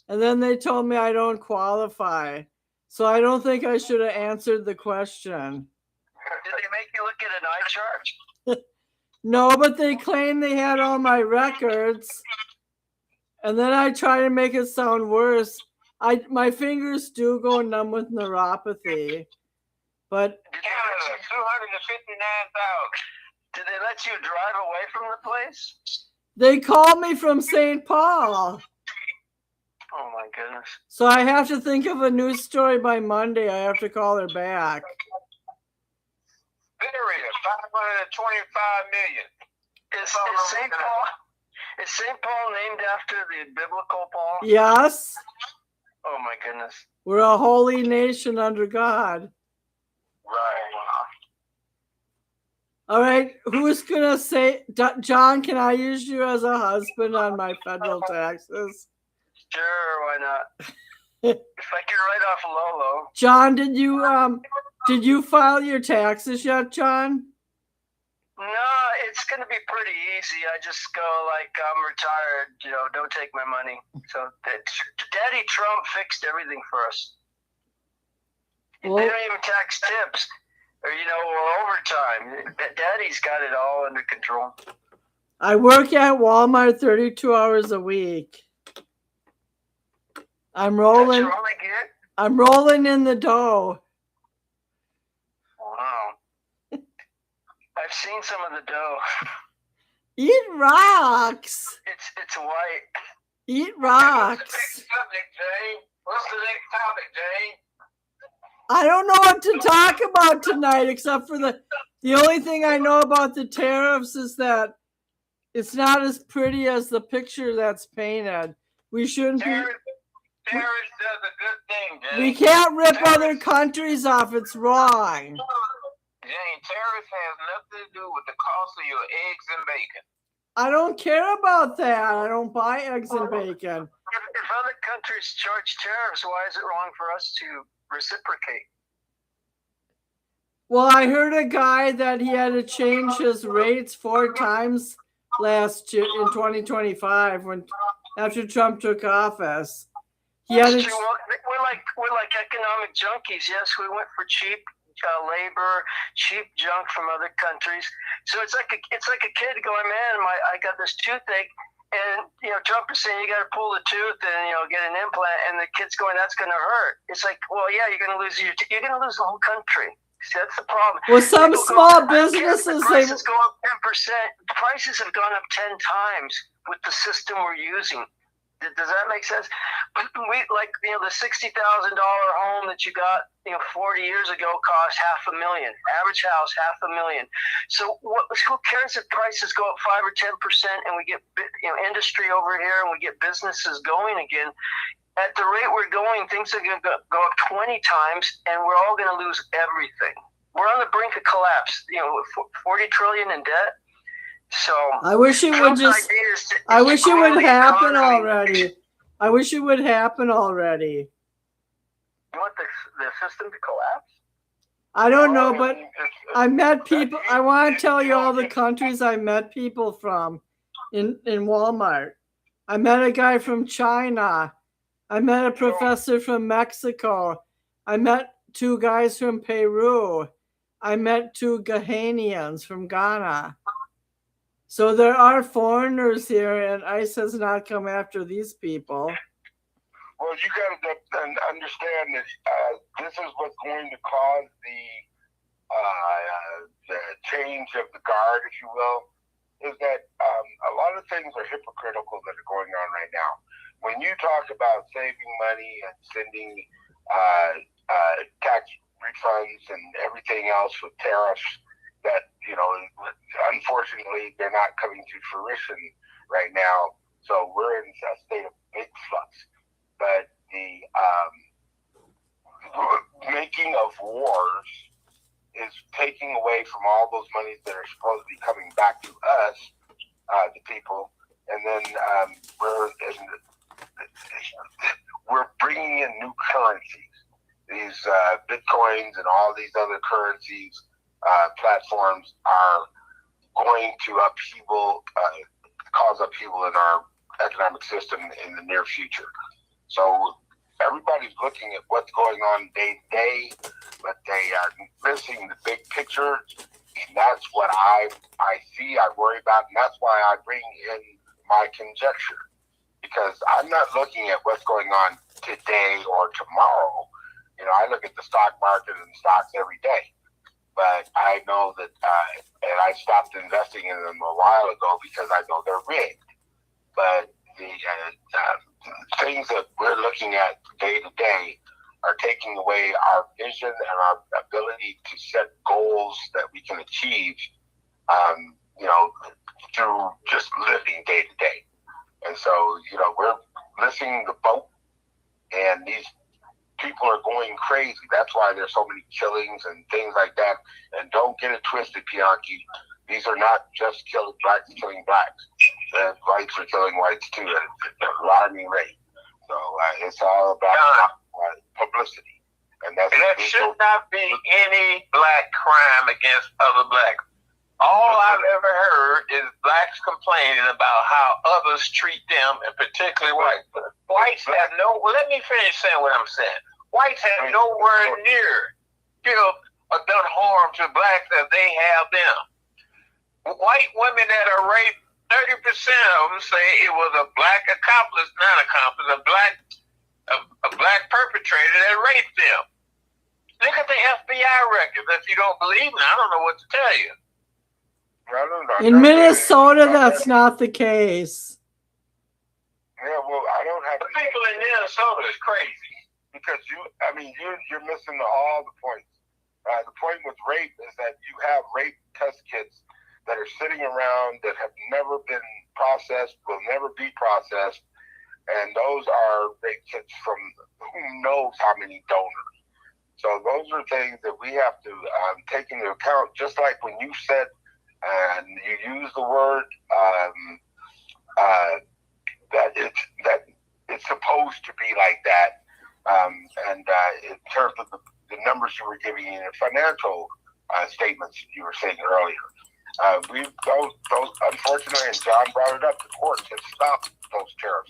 And then they told me I don't qualify. So I don't think I should have answered the question. Did they make you look at an eye chart? No, but they claimed they had all my records. And then I try to make it sound worse. My fingers do go numb with neuropathy. But Canada, 259,000. Did they let you drive away from the place? they called me from St. Paul. Oh my goodness. So I have to think of a news story by Monday. I have to call her back. Syria, 525 million. Is St. Paul named after the biblical Paul? Yes. Oh my goodness. We're a holy nation under God. Right. All right, who's gonna say, John? Can I use you as a husband on my federal taxes? Sure, why not? If I can write off Lolo. John, did you file your taxes yet, John? No, it's going to be pretty easy. I just go like, I'm retired, don't take my money. So Daddy Trump fixed everything for us. They don't even tax tips or overtime. Daddy's got it all under control. I work at Walmart 32 hours a week. I'm rolling. That's all I get? I'm rolling in the dough. Wow. I've seen some of the dough. Eat rocks. It's white. Eat rocks. What's the next subject, Jane? What's the next topic, Jane? I don't know what to talk about tonight, except for the only thing I know about the tariffs is that it's not as pretty as the picture that's painted. We shouldn't be. Tariffs does a good thing, Jane. We can't rip other countries off. It's wrong. Jane, tariffs has nothing to do with the cost of your eggs and bacon. I don't care about that. I don't buy eggs and bacon. If other countries charge tariffs, why is it wrong for us to reciprocate? Well, I heard a guy that he had to change his rates 4 times last year in 2025 after Trump took office. We're like economic junkies. Yes, we went for cheap labor, cheap junk from other countries. So it's like a kid going, man, I got this toothache, and Trump is saying you got to pull the tooth and get an implant, and the kid's going, that's going to hurt. It's like, well, yeah, you're going to lose the whole country. See, that's the problem. Well, some small businesses prices go up 10%. Prices have gone up 10 times with the system we're using. Does that make sense? But we the $60,000 home that you got 40 years ago cost $500,000. Average house $500,000. So who cares if prices go up 5 or 10% and we get industry over here and we get businesses going again? At the rate we're going, things are going to go up 20 times, and we're all going to lose everything. We're on the brink of collapse. 40 trillion in debt. So I wish it would just. I wish it would happen already. I wish it would happen already. You want the system to collapse? I don't know, but I met people. I want to tell you all the countries I met people from in Walmart. I met a guy from China. I met a professor from Mexico. I met 2 guys from Peru. I met 2 Ghanaians from Ghana. So there are foreigners here, and ICE has not come after these people. Well, you got to understand that this is what's going to cause the change of the guard, if you will, is that a lot of things are hypocritical that are going on right now. When you talk about saving money and sending tax refunds and everything else with tariffs, that unfortunately they're not coming to fruition right now. So we're in a state of big flux. But the making of wars is taking away from all those monies that are supposed to be coming back to us, the people, and then we're bringing in new currencies. These bitcoins and all these other currencies. Platforms are going to cause upheaval in our economic system in the near future. So everybody's looking at what's going on day to day, but they are missing the big picture. And that's what I see, I worry about, and that's why I bring in my conjecture. Because I'm not looking at what's going on today or tomorrow. I look at the stock market and stocks every day. But I know that, and I stopped investing in them a while ago because I know they're rigged. But the things that we're looking at day to day are taking away our vision and our ability to set goals that we can achieve, through just living day to day. And so, we're missing the boat, and these people people are going crazy. That's why there's so many killings and things like that. And don't get it twisted, Bianchi. These are not just blacks killing blacks. The whites are killing whites too at an alarming rate. So it's all about publicity. And there should not be any black crime against other blacks. All I've ever heard is blacks complaining about how others treat them, and particularly whites. Whites have no. Well, let me finish saying what I'm saying. Whites have nowhere near killed or done harm to blacks as they have them. White women that are raped, 30% of them say it was a black accomplice, not accomplice, a black perpetrator that raped them. Look at the FBI records. If you don't believe me, I don't know what to tell you. In Minnesota, that's not the case. Yeah, well, I don't have. The people in Minnesota is crazy because you're missing all the points. The point with rape is that you have rape test kits that are sitting around that have never been processed, will never be processed, and those are rape kits from who knows how many donors. So those are things that we have to take into account. Just like when you said. And you use the word that it's supposed to be like that, and in terms of the numbers you were giving in your financial statements you were saying earlier, those unfortunately, and John brought it up, the courts have stopped those tariffs.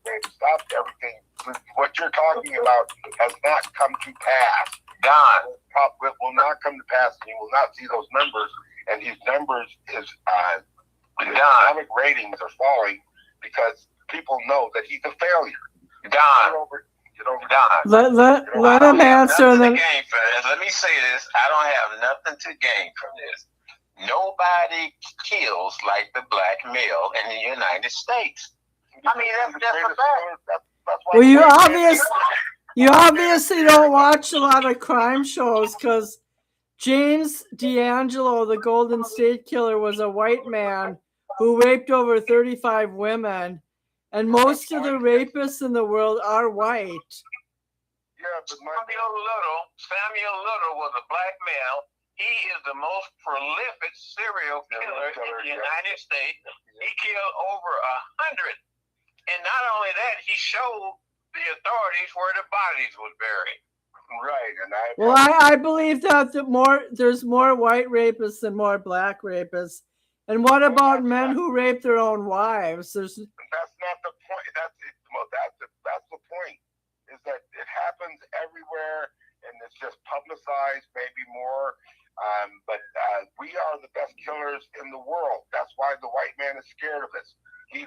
They've stopped everything. What you're talking about has not come to pass. It will not come to pass, and you will not see those numbers. And his numbers, his economic ratings are falling because people know that he's a failure. Get over Let him answer. Let me say this: I don't have nothing to gain from this. Nobody kills like the black male in the United States. I mean, that's a fact. Well, you obviously don't watch a lot of crime shows because James D'Angelo, the Golden State Killer, was a white man who raped over 35 women, and most of the rapists in the world are white. Yeah, but Samuel Little was a black male. He is the most prolific serial killer in the United States. He killed over 100. And not only that, he showed the authorities where the bodies were buried. Right, I believe that there's more white rapists than more black rapists. And what about men who rape their own wives? That's not the point. That's the point. Is that it happens everywhere, and it's just publicized maybe more. But we are the best killers in the world. That's why the white man is scared of us. He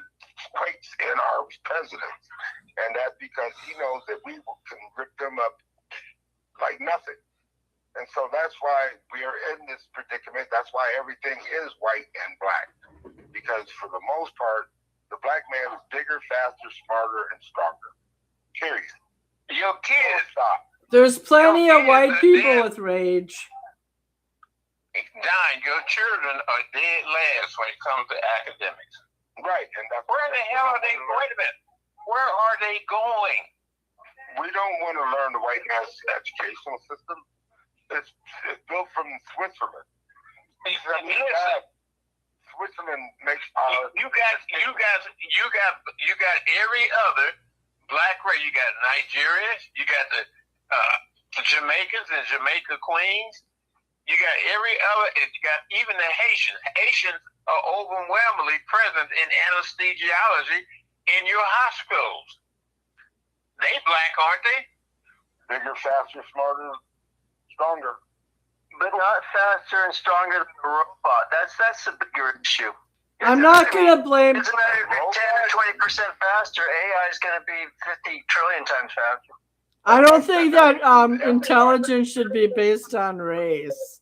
fights in our presidents, and that's because he knows that we can rip them up like nothing. And so that's why we are in this predicament. That's why everything is white and black. Because for the most part, the black man is bigger, faster, smarter, and stronger. Period. Your kids stop. There's plenty of white people with rage. Don, your children are dead last when it comes to academics. Right, and that's where the hell are they? Wait a minute. Where are they going? We don't want to learn the white man's educational system. It's built from Switzerland. Switzerland makes our. You got every other black race. You got Nigerians. You got the Jamaicans and Jamaica Queens. You got every other. You got even the Haitians. Haitians are overwhelmingly present in anesthesiology in your hospitals. They black, aren't they? Bigger, faster, smarter, stronger. But not faster and stronger than a robot. That's the bigger issue. I'm not going to blame. It doesn't matter if you're 10 or 20% faster. AI is going to be 50 trillion times faster. I don't think that intelligence should be based on race.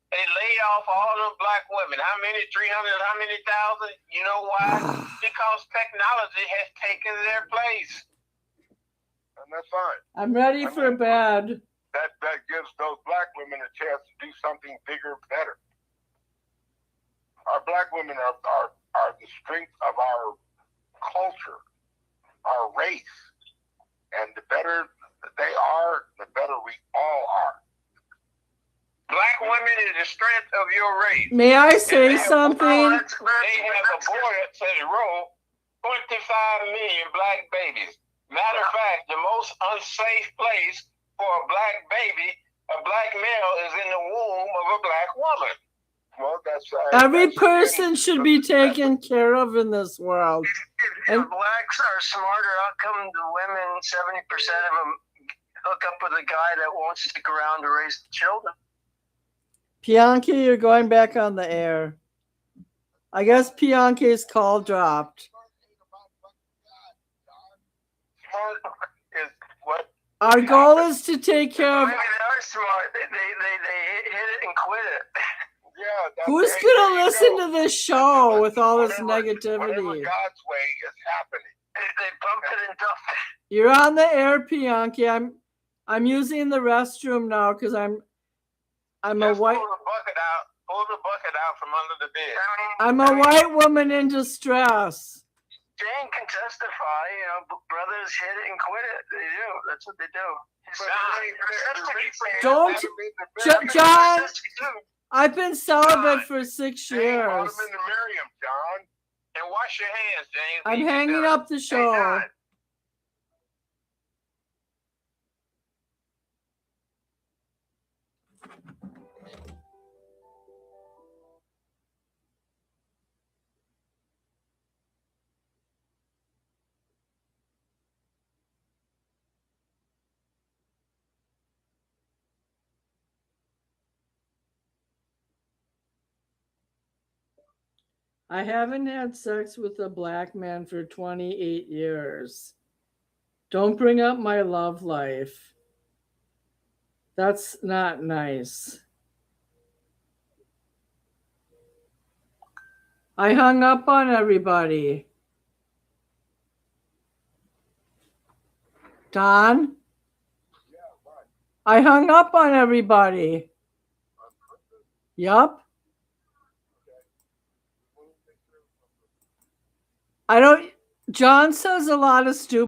They laid off all them black women. How many? 300? How many thousand? You know why? Because technology has taken their place. And that's fine. I'm ready for bed. That gives those black women a chance to do something bigger, better. Our black women are the strength of our culture, our race. And the better they are, strength of your race. May I say They something? have aborted, says Roe, 25 million black babies. Matter of fact, the most unsafe place for a black baby, a black male, is in the womb of a black woman. Well, Every person should be taken care of in this world. If blacks are smarter, how come the women, 70% of them, hook up with a guy that won't stick around to raise the children? Bianchi, you're going back on the air. I guess Bianchi's call dropped. Is what? Our goal is to take care of. Maybe they are smart. They hit it and quit it. Yeah. Who's going to listen to this show with all this Whatever negativity? God's way is happening. They pump it and dump it. You're on the air, Bianchi. I'm using the restroom now because I'm a Just white. Pull the bucket out from under the bed. I'm a white woman in distress. Jane can testify. Brothers hit it and quit it. They do. That's what they do. Don't, John. I've been celibate for 6 years. Call them into Miriam, John. And wash your hands, James. I'm hanging up the show. I haven't had sex with a black man for 28 years. Don't bring up my love life. That's not nice. I hung up on everybody. Don? I hung up on everybody. Yup. John says a lot of stupid